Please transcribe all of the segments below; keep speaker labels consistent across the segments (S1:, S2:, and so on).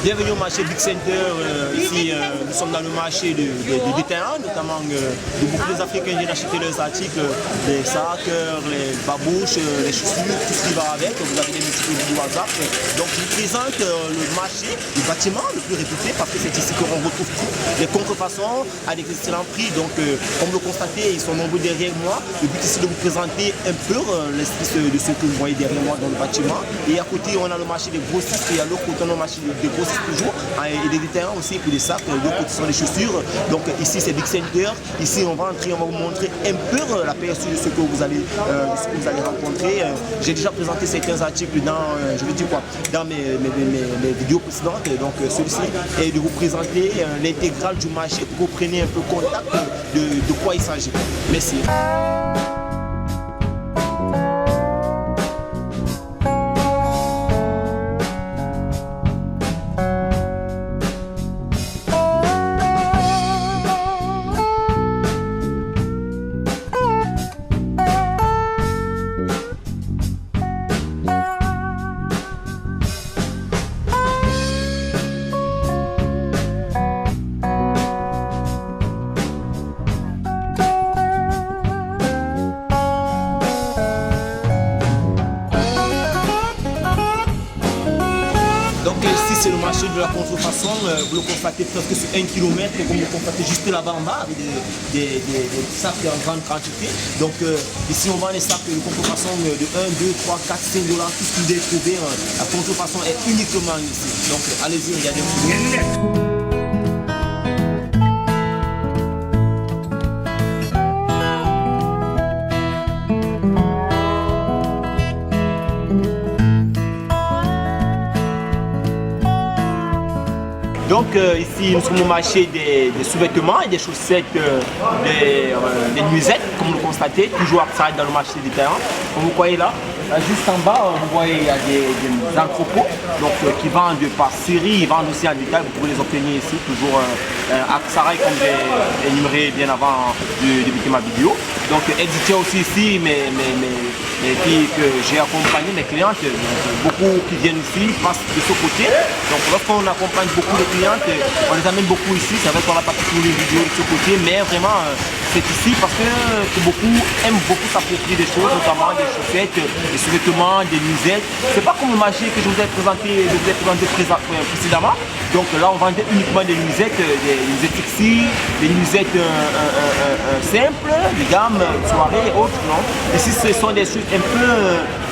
S1: Bienvenue au marché Big Center. Ici, nous sommes dans le marché des terrains, notamment de beaucoup des Africains viennent acheter leurs articles, les sacs, les babouches, les chaussures, tout ce qui va avec. Vous avez des multiples du WhatsApp. Donc, je vous présente le marché du bâtiment le plus réputé parce que c'est ici qu'on retrouve tout. Les contrefaçons à des excellents prix. Donc, comme vous le constatez, ils sont nombreux derrière moi. Le but ici de vous présenter un peu l'esquisse de ce que vous voyez derrière moi dans le bâtiment. Et à côté, on a le marché des grossistes et à l'autre côté, on a le marché des grossistes toujours. Et des terrains aussi pour les sacs. De l'autre côté, ce sont les chaussures. Donc, ici, c'est Big Center. Ici, on va entrer, on va vous montrer un peu l'aperçu de ce que vous allez rencontrer. J'ai déjà présenté certains articles dans, je veux dire quoi, dans mes vidéos précédentes. Donc, celui-ci est de vous présenter l'intégrale du marché pour que vous preniez un peu contact de quoi il s'agit. Merci. C'est le marché de la contrefaçon, vous le constatez presque sur 1 km, comme vous le constatez juste là-bas en bas, avec des sacs en grande quantité. Donc ici on vend les sacs de contrefaçon de 1, 2, 3, 4, 5 $, tout ce que vous devez trouver. La contrefaçon est uniquement ici. Donc allez-y, regardez-vous. Donc ici nous sommes au marché des sous-vêtements et des chaussettes, des nuisettes, comme vous le constatez, toujours ça dans le marché des terrains. Comme vous voyez là, juste en bas, vous voyez il y a des entrepôts donc, qui vendent par série, ils vendent aussi en détail, vous pouvez les obtenir ici, toujours à Sarai comme j'ai énuméré bien avant de débuter ma vidéo. Donc éditeurs aussi ici, mes filles que j'ai accompagnées, mes clientes, beaucoup qui viennent ici, passent de ce côté. Donc lorsqu'on accompagne beaucoup de clientes, on les amène beaucoup ici, c'est vrai qu'on n'a pas toutes les vidéos de ce côté, mais vraiment c'est ici parce que beaucoup aiment beaucoup s'approprier des choses, notamment des chaussettes, des sous-vêtements, des nuisettes. C'est pas comme le marché que je vous ai présenté précédemment. Donc là on vendait uniquement des nuisettes sexy, des nuisettes simples, des gammes, soirées, autres, non. Ici ce sont des choses un peu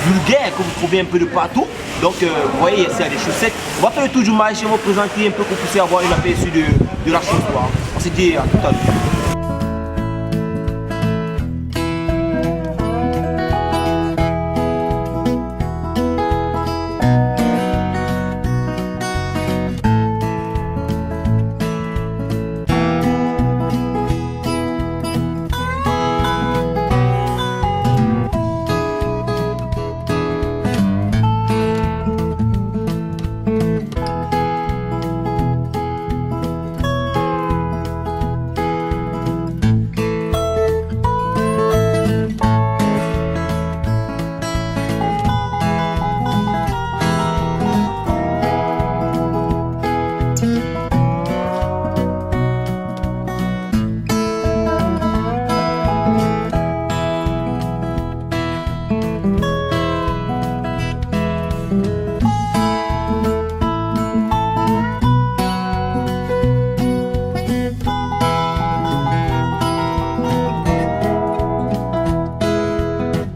S1: vulgaires que vous trouvez un peu de partout. Donc vous voyez ici il y a des chaussettes. On va faire le tour du marché, on va vous présenter un peu pour que vous puissiez avoir une aperçu de la chose. On se dit à tout à l'heure.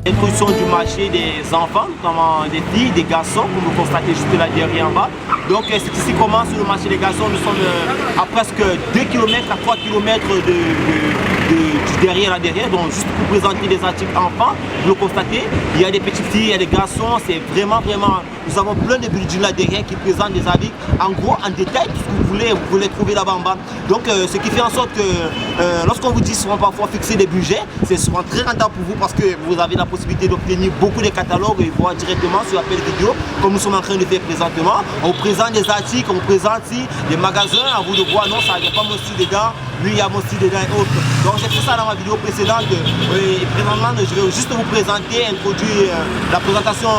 S1: Introduction du marché des enfants, notamment des filles, des garçons, comme vous constatez juste là derrière en bas. Donc c'est ici commence le marché des garçons. Nous sommes à presque 2 km à 3 km du derrière. Donc juste pour présenter des articles enfants, vous le constatez, il y a des petites filles, il y a des garçons, c'est vraiment, nous avons plein de buildings là derrière qui présentent des avis en gros, en détail, tout ce que vous voulez trouver là-bas en bas. Donc ce qui fait en sorte que lorsqu'on vous dit souvent parfois fixer des budgets, c'est souvent très rentable pour vous parce que vous avez la possibilité d'obtenir beaucoup de catalogues et voir directement sur l'appel vidéo, comme nous sommes en train de faire présentement. On vous présente des articles, on vous présente ici des magasins, à vous de voir, non, ça n'y a pas mon style dedans, William aussi dedans et autres. Donc j'ai fait ça dans ma vidéo précédente. Et présentement, je vais juste vous présenter, introduire la présentation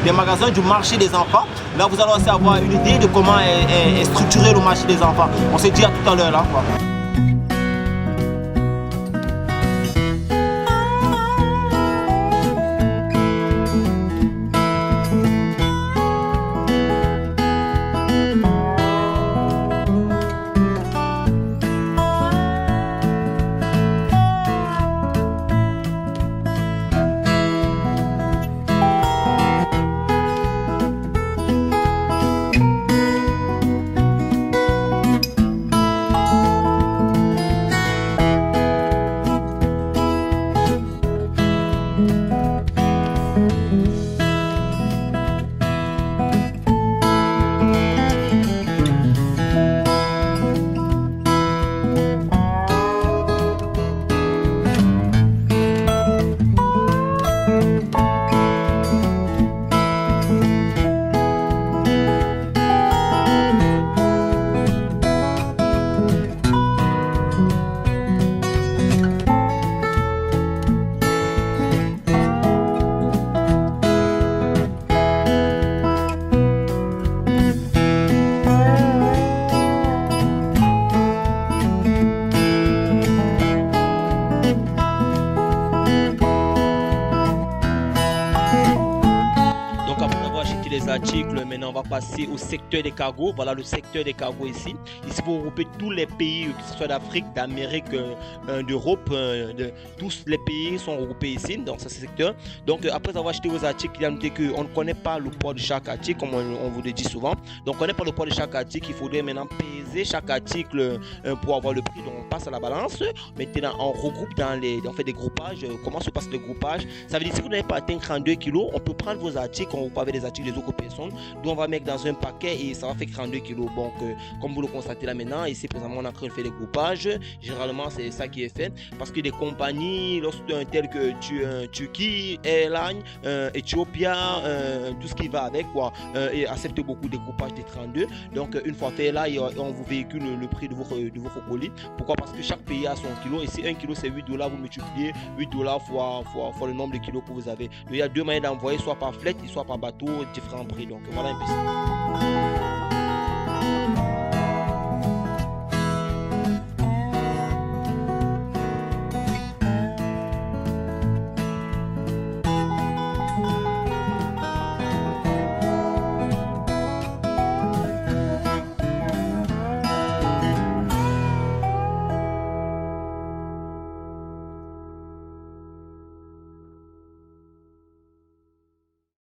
S1: des magasins du marché des enfants. Là, vous allez aussi avoir une idée de comment est structuré le marché des enfants. On se dit à tout à l'heure là, quoi.
S2: Les articles, maintenant on va passer au secteur des cargos. Voilà le secteur des cargos ici. Ici vous regroupez tous les pays, que ce soit d'Afrique, d'Amérique, d'Europe, tous les pays sont regroupés ici dans ce secteur. Donc après avoir acheté vos articles, il y a noté qu'on ne connaît pas le poids de chaque article, comme on vous le dit souvent. Donc on ne connaît pas le poids de chaque article, il faudrait maintenant peser chaque article pour avoir le prix. Donc on passe à la balance. Maintenant on regroupe on fait des groupages. Comment se passe le groupage? Ça veut dire si vous n'avez pas atteint 32 kg, on peut prendre vos articles, on regroupe avec des articles des autres personnes, d'où on va mettre dans un paquet et ça va faire 32 kg. Donc comme vous le constatez là maintenant, ici présentement on est en train de faire des groupages. Généralement c'est ça qui est fait parce que des compagnies telles que Turquie, Airline, Ethiopia, tout ce qui va avec quoi, et acceptent beaucoup de groupages des 32. Donc une fois fait là, on vous véhicule le prix de votre colis. Pourquoi? Parce que chaque pays a son kilo et si 1 kilo c'est 8 $, vous multipliez 8 $ fois le nombre de kilos que vous avez. Donc il y a deux moyens d'envoyer, soit par fret, soit par bateau, différents prix. Donc voilà un peu ça.